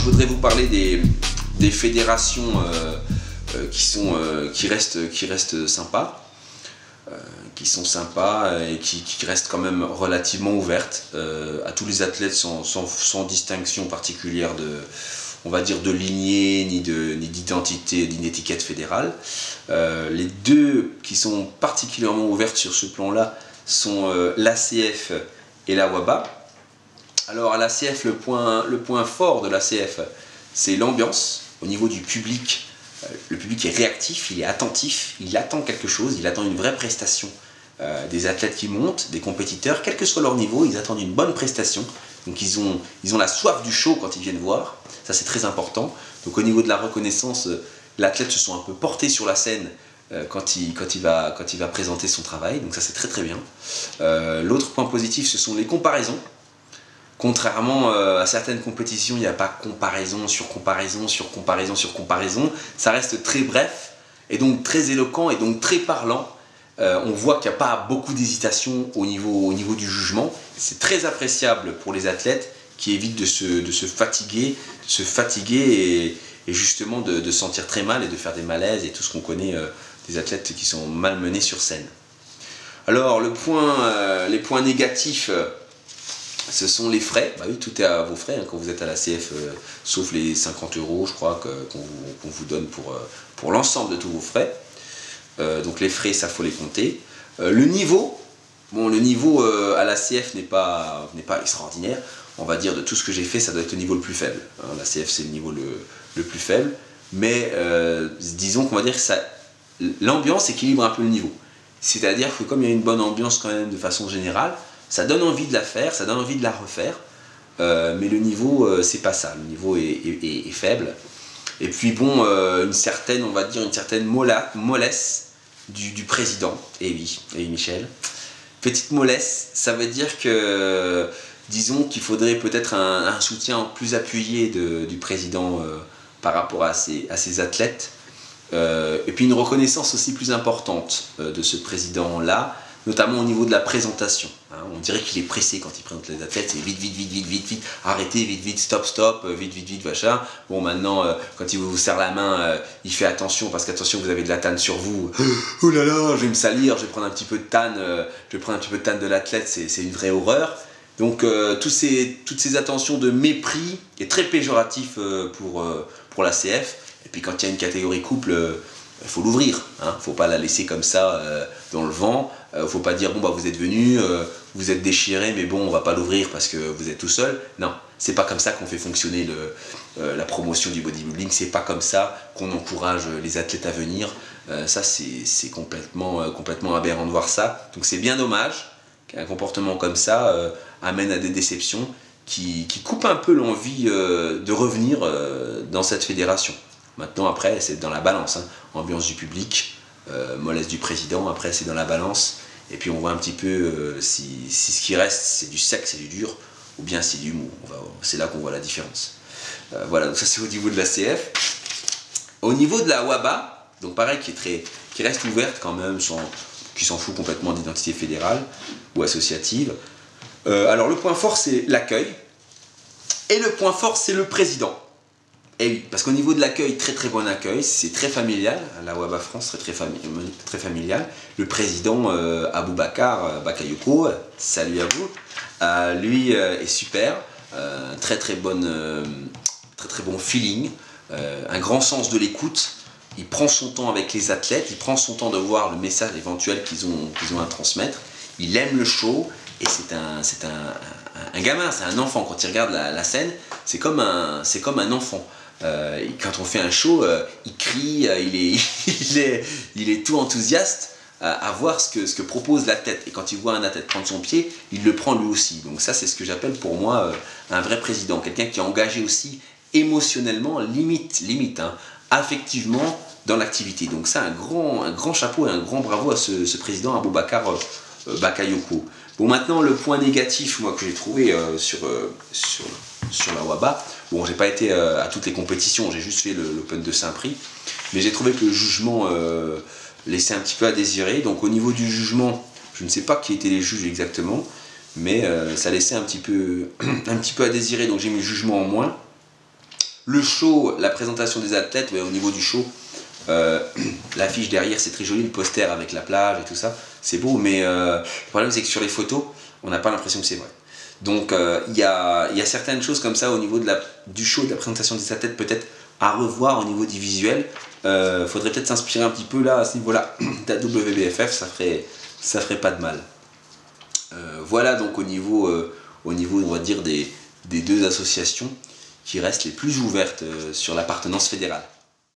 je voudrais vous parler des fédérations qui restent sympas, qui sont sympas et qui restent quand même relativement ouvertes à tous les athlètes sans distinction particulière on va dire de lignée, ni d'identité, ni d'étiquette fédérale. Les deux qui sont particulièrement ouvertes sur ce plan-là sont l'ACF et la WABA. Alors à l'ACF, le point fort de l'ACF, c'est l'ambiance. Au niveau du public, le public est réactif, il est attentif, il attend quelque chose, il attend une vraie prestation. Des athlètes qui montent, des compétiteurs, quel que soit leur niveau, ils attendent une bonne prestation. Donc ils ont la soif du show quand ils viennent voir, ça c'est très important. Donc au niveau de la reconnaissance, l'athlète se sent un peu porté sur la scène quand il va présenter son travail, donc ça c'est très très bien. L'autre point positif, ce sont les comparaisons. Contrairement à certaines compétitions, il n'y a pas comparaison sur comparaison sur comparaison sur comparaison, ça reste très bref et donc très éloquent et donc très parlant. On voit qu'il n'y a pas beaucoup d'hésitation au niveau du jugement. C'est très appréciable pour les athlètes qui évitent de se fatiguer et justement de se sentir très mal et de faire des malaises et tout ce qu'on connaît des athlètes qui sont malmenés sur scène. Alors les points négatifs, ce sont les frais. Bah oui, tout est à vos frais hein, quand vous êtes à la CF, sauf les 50 € je crois qu'on vous donne pour l'ensemble de tous vos frais. Donc les frais, ça faut les compter. Le niveau à la CF n'est pas extraordinaire. On va dire de tout ce que j'ai fait, ça doit être le niveau le plus faible. Hein, la CF c'est le niveau le plus faible, mais disons qu'on va dire que l'ambiance équilibre un peu le niveau. C'est-à-dire que comme il y a une bonne ambiance quand même de façon générale, ça donne envie de la faire, ça donne envie de la refaire, mais le niveau c'est pas ça. Le niveau est faible. Et puis bon, une certaine mollesse du président, et oui, Michel. Petite mollesse, ça veut dire que, disons qu'il faudrait peut-être un soutien plus appuyé du président par rapport à ses athlètes. Et puis une reconnaissance aussi plus importante de ce président-là, notamment au niveau de la présentation. Hein, on dirait qu'il est pressé quand il présente les athlètes, c'est vite, arrêtez, vite, stop, vite, machin. Bon, maintenant, quand il vous serre la main, il fait attention, parce qu'attention, vous avez de la tanne sur vous. Oh là là, je vais me salir, je vais prendre un petit peu de tanne, de l'athlète, c'est une vraie horreur. Donc, toutes ces attentions de mépris est très péjoratif pour la CF. Et puis, quand il y a une catégorie couple, il faut l'ouvrir, hein, faut pas la laisser comme ça dans le vent, faut pas dire bon bah vous êtes venu, vous êtes déchiré mais bon on va pas l'ouvrir parce que vous êtes tout seul. Non, c'est pas comme ça qu'on fait fonctionner la promotion du bodybuilding, c'est pas comme ça qu'on encourage les athlètes à venir. Ça c'est complètement aberrant de voir ça, donc c'est bien dommage qu'un comportement comme ça amène à des déceptions qui coupent un peu l'envie de revenir dans cette fédération. Maintenant, après, c'est dans la balance. Hein. Ambiance du public, mollesse du président, après, c'est dans la balance. Et puis, on voit un petit peu si ce qui reste, c'est du sec, c'est du dur, ou bien c'est du mou. C'est là qu'on voit la différence. Voilà, donc ça, c'est au niveau de la CF. Au niveau de la WABA, donc pareil, qui reste ouverte quand même, qui s'en fout complètement d'identité fédérale ou associative. Alors, le point fort, c'est l'accueil. Et le point fort, c'est le président. Et oui, parce qu'au niveau de l'accueil, très bon accueil, c'est très familial, la WABA France, très familial. Le président Aboubacar Bakayoko, salut à vous, lui est super, très bon feeling, un grand sens de l'écoute. Il prend son temps avec les athlètes, il prend son temps de voir le message éventuel qu'ils ont à transmettre. Il aime le show et c'est un gamin, c'est un enfant. Quand il regarde la scène, c'est comme un enfant. Quand on fait un show, il crie, il est tout enthousiaste à voir ce que propose l'athlète. Et quand il voit un athlète prendre son pied, il le prend lui aussi. Donc ça, c'est ce que j'appelle pour moi un vrai président. Quelqu'un qui est engagé aussi émotionnellement, limite, hein, affectivement dans l'activité. Donc ça, un grand chapeau et un grand bravo à ce président Aboubacar Bakayoko. Bon, maintenant, le point négatif, moi, que j'ai trouvé sur la WABA, bon, j'ai pas été à toutes les compétitions, j'ai juste fait l'Open de Saint-Prix, mais j'ai trouvé que le jugement laissait un petit peu à désirer. Donc au niveau du jugement, je ne sais pas qui étaient les juges exactement, mais ça laissait un petit peu à désirer, donc j'ai mis le jugement en moins. Le show, la présentation des athlètes, ouais, au niveau du show, l'affiche derrière c'est très joli, le poster avec la plage et tout ça, c'est beau, mais le problème c'est que sur les photos, on n'a pas l'impression que c'est vrai. Donc il y a certaines choses comme ça au niveau du show, de la présentation des athlètes peut-être à revoir au niveau du visuel. Faudrait peut-être s'inspirer un petit peu là à ce niveau-là de la WBFF, ça ferait pas de mal. Voilà donc au niveau on va dire des deux associations qui restent les plus ouvertes sur l'appartenance fédérale.